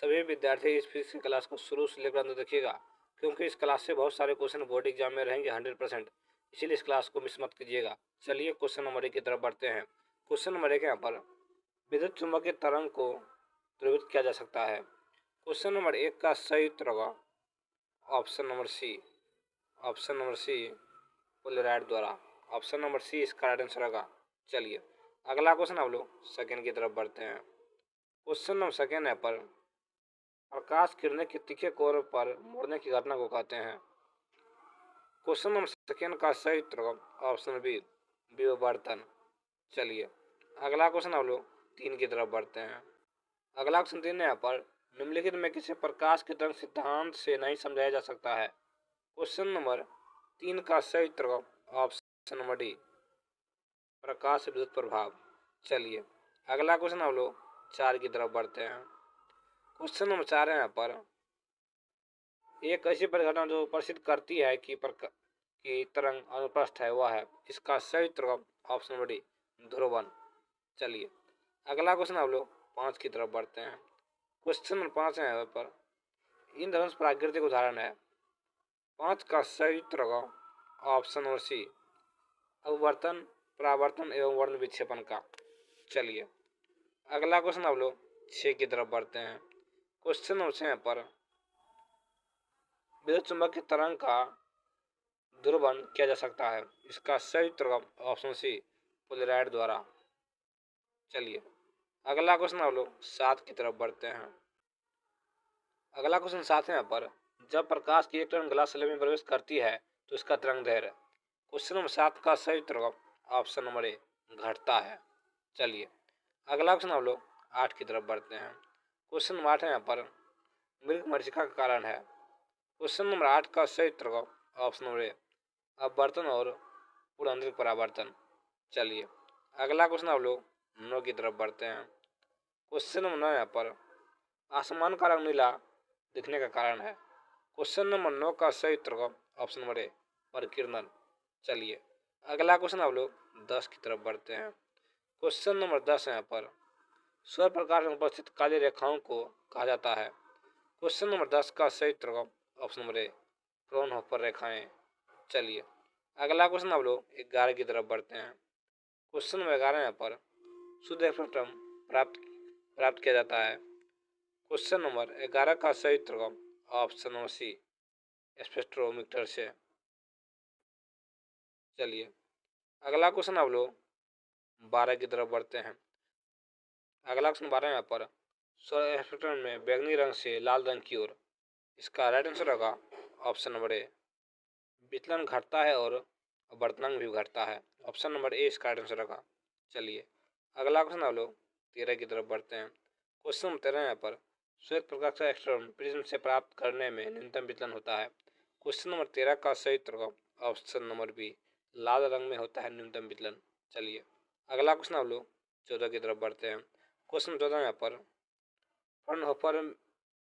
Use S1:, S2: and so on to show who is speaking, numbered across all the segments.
S1: सभी विद्यार्थी इस फिजिक्स की क्लास को शुरू से लेकर अंत देखिएगा, क्योंकि इस क्लास से बहुत सारे क्वेश्चन बोर्ड एग्जाम में रहेंगे 100%। इसीलिए इस क्लास को मिस मत कीजिएगा। चलिए क्वेश्चन नंबर 1 की तरफ बढ़ते हैं। क्वेश्चन नंबर 1 यहाँ पर विद्युत चुम्बकीय तरंग को ध्रुवित किया जा सकता है। क्वेश्चन नंबर 1 का सही उत्तर होगा option number C. Option number C Polaroid द्वारा। ऑप्शन नंबर सी इसका राइट आंसर होगा। चलिए अगला क्वेश्चन हम लोग सेकेंड की तरफ बढ़ते हैं। क्वेश्चन नंबर सेकेंड है पर प्रकाश किरणें के तीखे कोर पर मुड़ने की घटना को कहते हैं। क्वेश्चन नंबर सेकेंड का सही उत्तर होगा ऑप्शन बी विवर्तन। चलिए अगला क्वेश्चन हम लोग 3 की तरफ बढ़ते हैं। अगला क्वेश्चन 3 है यहाँ पर निम्नलिखित में किसे प्रकाश के तरंग सिद्धांत से नहीं समझाया जा सकता है। क्वेश्चन नंबर 3 का सही उत्तर होगा ऑप्शन नंबर डी प्रकाश से विद्युत प्रभाव। चलिए अगला क्वेश्चन हम लोग 4 की तरफ बढ़ते हैं। क्वेश्चन नंबर 4 है यहाँ पर एक ऐसी परिघटना जो प्रसिद्ध करती है कि तरंग अनुप्रस्थ है, वह है। इसका सही उत्तर होगा ऑप्शन नंबर डी ध्रुवन। चलिए अगला क्वेश्चन हम लोग 5 की तरफ बढ़ते हैं। क्वेश्चन नंबर 5 है यहाँ पर इंद्रधनुष प्राकृतिक उदाहरण है। 5 का सही उत्तर होगा ऑप्शन नंबर सी अववर्तन, परावर्तन एवं वर्ण विक्षेपण का। चलिए अगला क्वेश्चन हम लोग 6 की तरफ बढ़ते हैं। क्वेश्चन नंबर 6 पर विद्युत चुम्बकीय तरंग का ध्रुवन किया जा सकता है। इसका सही उत्तर होगा ऑप्शन सी पोलराइड द्वारा। चलिए अगला क्वेश्चन हम लोग 7 की तरफ बढ़ते हैं। अगला क्वेश्चन 7 है यहाँ पर जब प्रकाश की एक किरण ग्लास स्लेब में प्रवेश करती है तो इसका तरंग दैर्ध्य। क्वेश्चन नंबर 7 का सही उत्तर होगा ऑप्शन नंबर ए घटता है। चलिए अगला क्वेश्चन हम लोग 8 की तरफ बढ़ते हैं। क्वेश्चन नंबर 8 है यहाँ पर मृग मरीचिका का कारण है। क्वेश्चन नंबर 8 का सही उत्तर होगा ऑप्शन नंबर ए अपवर्तन और पूर्णांतरिक परावर्तन। चलिए अगला क्वेश्चन हम लोग 9 की तरफ बढ़ते हैं। क्वेश्चन नंबर 9 यहाँ पर आसमान का रंग नीला दिखने का कारण है। क्वेश्चन नंबर 9 का सही उत्तर होगा ऑप्शन नंबर ए परिकिरणन। चलिए अगला क्वेश्चन हम लोग 10 की तरफ बढ़ते हैं। क्वेश्चन नंबर 10 है यहाँ पर सौर प्रकाश में उपस्थित काली रेखाओं को कहा जाता है। क्वेश्चन नंबर 10 का सही उत्तर होगा ऑप्शन नंबर ए फ्रॉनहोफर रेखाएं। चलिए अगला क्वेश्चन हम लोग 11 की तरफ बढ़ते हैं। क्वेश्चन नंबर 11 यहाँ पर शुद्ध स्पेक्ट्रम प्राप्त किया जाता है। क्वेश्चन नंबर 11 का सही उत्तर होगा ऑप्शन नंबर सी स्पेक्ट्रोमीटर से। चलिए अगला क्वेश्चन हम लोग 12 की तरफ बढ़ते हैं। अगला क्वेश्चन 12 यहाँ पर सौर स्पेक्ट्रम में बैंगनी रंग से लाल रंग की ओर। इसका राइट आंसर होगा ऑप्शन नंबर ए विचलन घटता है और अपवर्तनांक भी घटता है। ऑप्शन नंबर ए इसका राइट आंसर होगा। चलिए अगला क्वेश्चन हम लोग 13 की तरफ बढ़ते हैं। क्वेश्चन नंबर 13 यहाँ पर श्वेत प्रकाश का एक्सटर्न प्रिज्म से प्राप्त करने में न्यूनतम विचलन होता है। क्वेश्चन नंबर 13 का सही उत्तर होगा ऑप्शन नंबर बी लाल रंग में होता है न्यूनतम विचलन। चलिए अगला क्वेश्चन हम लोग 14 की तरफ बढ़ते हैं। क्वेश्चन 14 यहाँ पर फ्रॉनहोफर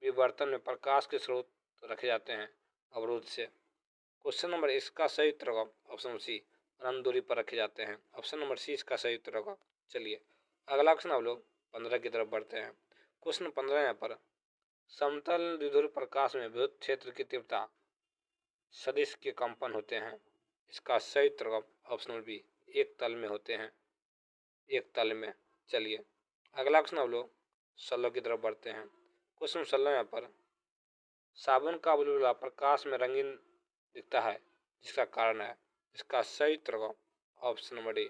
S1: विवर्तन में प्रकाश के स्रोत रखे जाते हैं अवरोध से। क्वेश्चन नंबर इसका सही उत्तर होगा ऑप्शन सी अनंत दूरी पर रखे जाते हैं। ऑप्शन नंबर सी इसका सही उत्तर होगा। चलिए अगला क्वेश्चन हम लोग 15 की तरफ बढ़ते हैं। क्वेश्चन 15 यहाँ पर समतल द्विध्रुव प्रकाश में विद्युत क्षेत्र की तीव्रता सदिश के कंपन होते हैं। इसका सही उत्तर होगा ऑप्शन नंबर बी एक तल में होते हैं, एक तल में। चलिए अगला क्वेश्चन हम लोग 16 की तरफ बढ़ते हैं। क्वेश्चन 16 यहाँ पर साबुन का बुलबुला प्रकाश में रंगीन दिखता है, जिसका कारण है। इसका सही उत्तर होगा ऑप्शन नंबर डी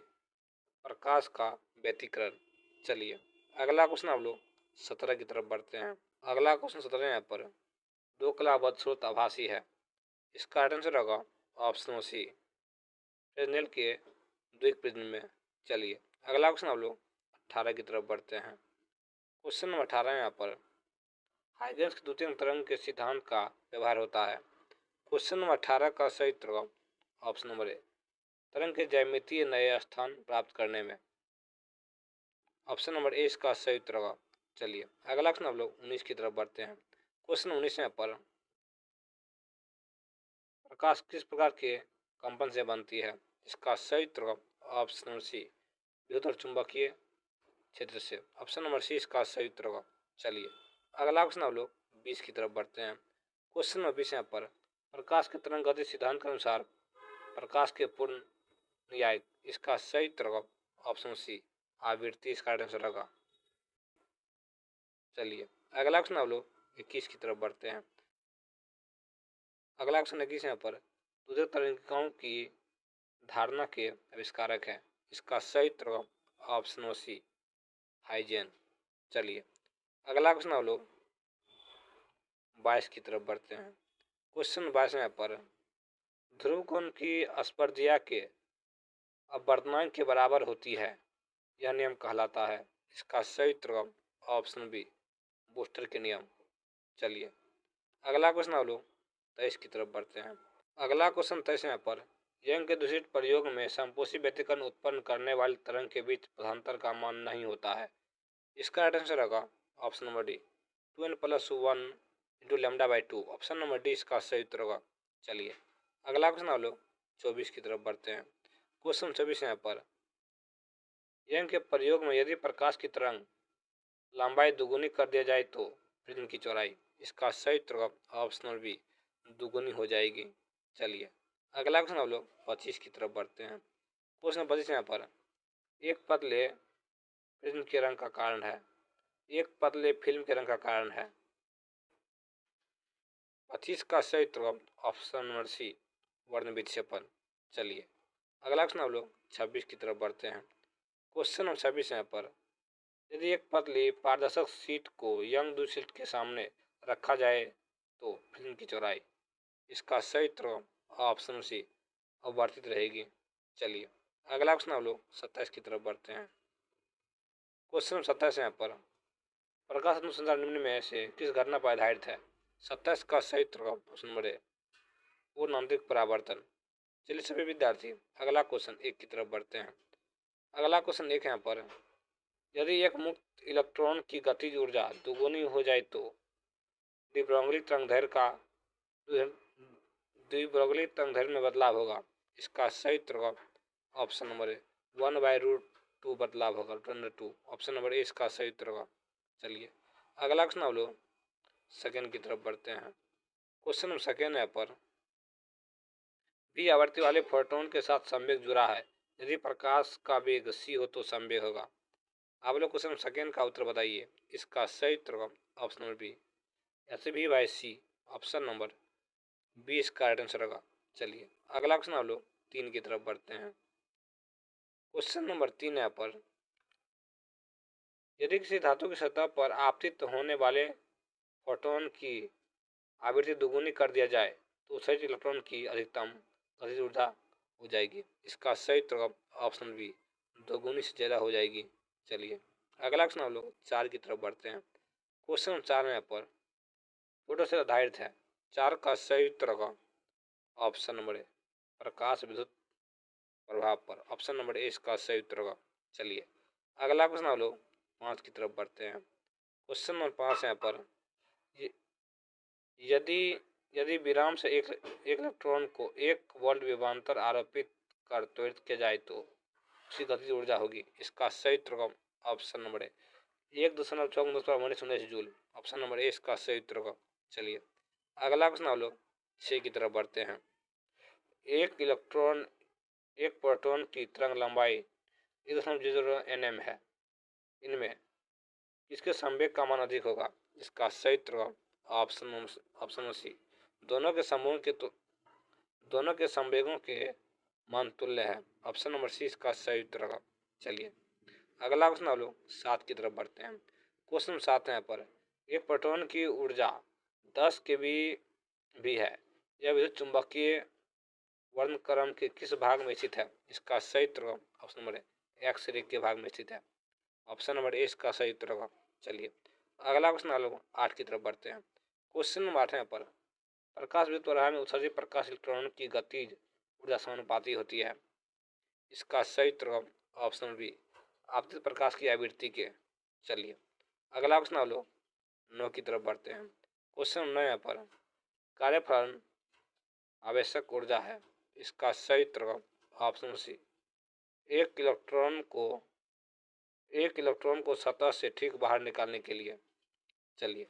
S1: प्रकाश का व्यतिकरण। चलिए अगला क्वेश्चन हम लोग 17 की तरफ बढ़ते हैं। अगला क्वेश्चन 17 यहाँ पर दो कलाबद्ध स्रोत आभासी है। इसका राइट आंसर होगा ऑप्शन नंबर सी फ्रेस्नेल के द्विक प्रिज्म में। चलिए अगला क्वेश्चन हम लोग 18 की तरफ बढ़ते हैं। क्वेश्चन नंबर 18 यहाँ पर हाइजेंस के द्वितीय तरंग के सिद्धांत का व्यवहार होता है। क्वेश्चन नंबर 18 का सही उत्तर होगा ऑप्शन नंबर ए तरंग के ज्यामितीय नए स्थान प्राप्त करने में। ऑप्शन नंबर ए इसका सही उत्तर होगा। चलिए अगला क्वेश्चन हम लोग 19 की तरफ बढ़ते हैं। क्वेश्चन 19 यहाँ पर प्रकाश किस प्रकार के कंपन से बनती है। इसका सही उत्तर होगा ऑप्शन नंबर सी विद्युत और चुंबकीय क्षेत्र से। ऑप्शन नंबर सी इसका सही उत्तर होगा। चलिए अगला क्वेश्चन हम लोग 20 की तरफ बढ़ते हैं। क्वेश्चन नंबर 20 यहाँ पर प्रकाश के तरंग गति सिद्धांत के अनुसार प्रकाश के पूर्ण न्याय इसका सही उत्तर ऑप्शन सी आवृत्ति इसका आंसर होगा। चलिए अगला क्वेश्चन हम लोग 21 की तरफ बढ़ते हैं। अगला क्वेश्चन 21 यहाँ पर दूसरे तरीकों की धारणा के आविष्कारक है, इसका सही उत्तर ऑप्शन सी हाइजेन। चलिए अगला क्वेश्चन हम लोग 22 की तरफ बढ़ते हैं। क्वेश्चन 22 में पर ध्रुव कोण की स्पर्शिया के अपवर्तनांक के बराबर होती है, यह नियम कहलाता है, इसका सही उत्तर ऑप्शन बी बूस्टर के नियम। चलिए अगला क्वेश्चन हम लोग 23 की तरफ बढ़ते हैं। अगला क्वेश्चन 23 में पर यंग के दूषित प्रयोग में संपोषी व्यतिकरण उत्पन्न करने वाली तरंग के बीच पदांतर का मान नहीं होता है, इसका राइट आंसर होगा option number D 2n+1 into lambda by 2। Option number D इसका सही उत्तर होगा। चलिए अगला क्वेश्चन हम लोग 24 की तरफ बढ़ते हैं। क्वेश्चन 24 यहाँ पर यंग के प्रयोग में यदि प्रकाश की तरंग लंबाई दुगुनी कर दिया जाए तो प्रिज्म की चौड़ाई, इसका सही उत्तर ऑप्शन नंबर बी दुगुनी हो जाएगी। चलिए अगला क्वेश्चन हम लोग 25 की तरफ बढ़ते हैं। क्वेश्चन 25 यहाँ पर एक पतले प्रिज्म के रंग का कारण है, एक पतले फिल्म के रंग का कारण है। 25 का सही उत्तर ऑप्शन नंबर सी वर्ण विक्षेपण। चलिए अगला क्वेश्चन हम लोग 26 की तरफ बढ़ते हैं। क्वेश्चन नंबर 26 यहाँ पर यदि एक पतली पारदर्शक शीट को यंग दूसरी शीट के सामने रखा जाए तो फिल्म की चौड़ाई, इसका सही उत्तर ऑप्शन सी अपवर्तित रहेगी। चलिए अगला क्वेश्चन हम लोग 27 की तरफ बढ़ते हैं। क्वेश्चन नंबर 27 यहाँ पर प्रकाश अनुसंधान निम्न में से किस घटना पर आधारित है, 27 का सही उत्तर ऑप्शन नंबर ए पूर्ण आंतरिक परावर्तन। चलिए सभी विद्यार्थी अगला क्वेश्चन 1 की तरफ बढ़ते हैं। अगला क्वेश्चन 1 यहाँ पर यदि एक मुक्त इलेक्ट्रॉन की गतिज ऊर्जा दुगुनी हो जाए तो द्विब्रंगी तरंगदैर्घ्य का द्विब्रंगी तरंगदैर्घ्य में बदलाव होगा, इसका सही उत्तर ऑप्शन नंबर ए 1/√2 बदलाव होगा, 2। ऑप्शन नंबर ए इसका सही उत्तर होगा। चलिए अगला क्वेश्चन हम लोग सेकेंड की तरफ बढ़ते हैं। क्वेश्चन नंबर सेकेंड है पर बी आवृत्ति वाले फोटोन के साथ संवेग जुड़ा है, यदि प्रकाश का वेग सी हो तो संवेग होगा। आप लोग क्वेश्चन सेकेंड का उत्तर बताइए, इसका सही उत्तर option number B SB/C। Option number B इसका राइट आंसर होगा। चलिए अगला क्वेश्चन हम लोग 3 की तरफ बढ़ते हैं। क्वेश्चन नंबर 3 यहाँ पर यदि किसी धातु की सतह पर आपतित होने वाले फोटोन की आवृत्ति दुगुनी कर दिया जाए तो उत्सर्जित इलेक्ट्रॉन की अधिकतम गतिज ऊर्जा हो जाएगी, इसका सही उत्तर ऑप्शन बी दोगुनी से ज़्यादा हो जाएगी। चलिए अगला क्वेश्चन हम लोग 4 की तरफ बढ़ते हैं। क्वेश्चन 4 में पर फोटो से आधारित है, 4 का सही उत्तर होगा ऑप्शन नंबर ए प्रकाश विद्युत प्रभाव पर। ऑप्शन नंबर ए इसका सही उत्तर होगा। चलिए अगला क्वेश्चन हम लोग 5 की तरफ बढ़ते हैं। क्वेश्चन नंबर 5 यहाँ पर यदि विराम से एक इलेक्ट्रॉन को 1 वोल्ट विभवांतर आरोपित कर त्वरित किया जाए तो उसकी गतिज ऊर्जा होगी, इसका सही उत्तर option number A 1.14 joule. Option number A इसका सही उत्तर होगा। चलिए अगला क्वेश्चन हम लोग 6 की तरफ बढ़ते हैं। एक इलेक्ट्रॉन एक प्रोटॉन की तरंग लंबाई 1.00 nm है, इनमें किसके संवेग का मान अधिक होगा, इसका सही उत्तर ऑप्शन सी दोनों के संवेगों के मान तुल्य है। ऑप्शन नंबर सी इसका सही उत्तर होगा। चलिए अगला क्वेश्चन हम लोग 7 की तरफ बढ़ते हैं। क्वेश्चन 7 है पर एक प्रोटॉन की ऊर्जा 10 kV भी है, यह विद्युत चुंबकीय वर्णक्रम के किस भाग में स्थित है, इसका सही उत्तर ऑप्शन नंबर एक्स रे के भाग में स्थित है। ऑप्शन नंबर ए इसका सही उत्तर होगा। चलिए अगला क्वेश्चन हम लोग 8 की तरफ बढ़ते हैं। क्वेश्चन नंबर 8 पर प्रकाश विद्युत प्रवाह में उत्सर्जित प्रकाश इलेक्ट्रॉन की गतिज ऊर्जा समानुपाती होती है, इसका सही उत्तर ऑप्शन बी आपतित प्रकाश की आवृत्ति के। चलिए अगला क्वेश्चन हम लोग 9 की तरफ बढ़ते हैं। क्वेश्चन 9 पर कार्यफलन आवश्यक ऊर्जा है, इसका सही उत्तर ऑप्शन सी एक इलेक्ट्रॉन को सतह से ठीक बाहर निकालने के लिए। चलिए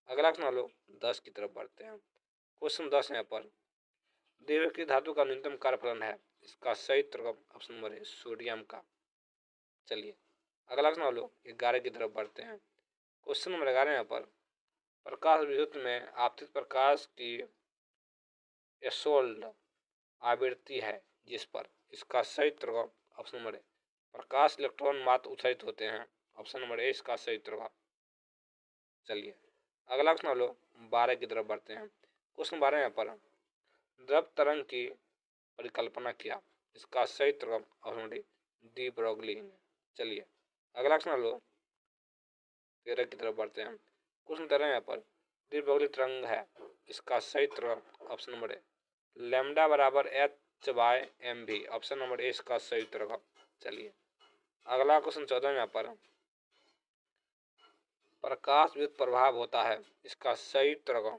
S1: अगला क्वेश्चन लो 10 की तरफ बढ़ते हैं। क्वेश्चन 10 यहाँ पर द्वितीयक धातु का न्यूनतम कार्यफलन है, इसका सही उत्तर ऑप्शन नंबर है सोडियम का। चलिए अगला क्वेश्चन लो 11 की तरफ बढ़ते हैं। क्वेश्चन नंबर 11 यहाँ पर प्रकाश विद्युत में आपतित प्रकाश की एसोल्ड आवृत्ति है जिस पर, इसका सही उत्तर ऑप्शन नंबर है प्रकाश इलेक्ट्रॉन मात्र उत्सर्जित होते हैं, ऑप्शन नंबर ए इसका सही उत्तर। चलिए अगला क्वेश्चन लो 12 की तरफ बढ़ते हैं। क्वेश्चन 12 यहाँ पर द्रव तरंग की परिकल्पना किया, इसका सही उत्तर ऑप्शन डी डी ब्रोगली ने। चलिए अगला क्वेश्चन लो 13 की तरफ बढ़ते हैं। क्वेश्चन 13 यहाँ पर डी ब्रोगली तरंग है, इसका सही उत्तर ऑप्शन नंबर ए लैम्डा बराबर h/mv, ऑप्शन नंबर ए इसका सही उत्तर होगा। चलिए अगला क्वेश्चन 14 यहाँ पर प्रकाश विद्युत प्रभाव होता है, इसका सही उत्तर होगा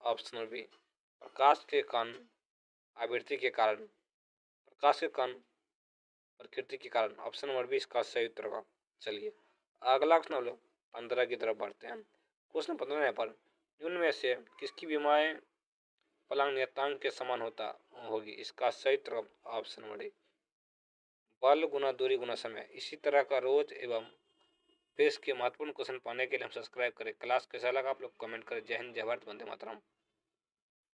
S1: ऑप्शन बी प्रकाश के कण आवृत्ति के कारण, प्रकाश के कण प्रकृति के कारण, ऑप्शन नंबर बी इसका सही उत्तर होगा। चलिए अगला क्वेश्चन लो 15 की तरफ बढ़ते हैं। क्वेश्चन 15 यहाँ पर निम्न में से किसकी विमाएं फलनांक नियतांक के समान होगी, इसका सही उत्तर ऑप्शन नंबर डी बल गुना दूरी गुना समय। इसी तरह का रोज एवं पेश के महत्वपूर्ण क्वेश्चन पाने के लिए हम सब्सक्राइब करें। क्लास कैसा लगा आप लोग कमेंट करें। जय हिंद, जय भारत, वंदे मातरम।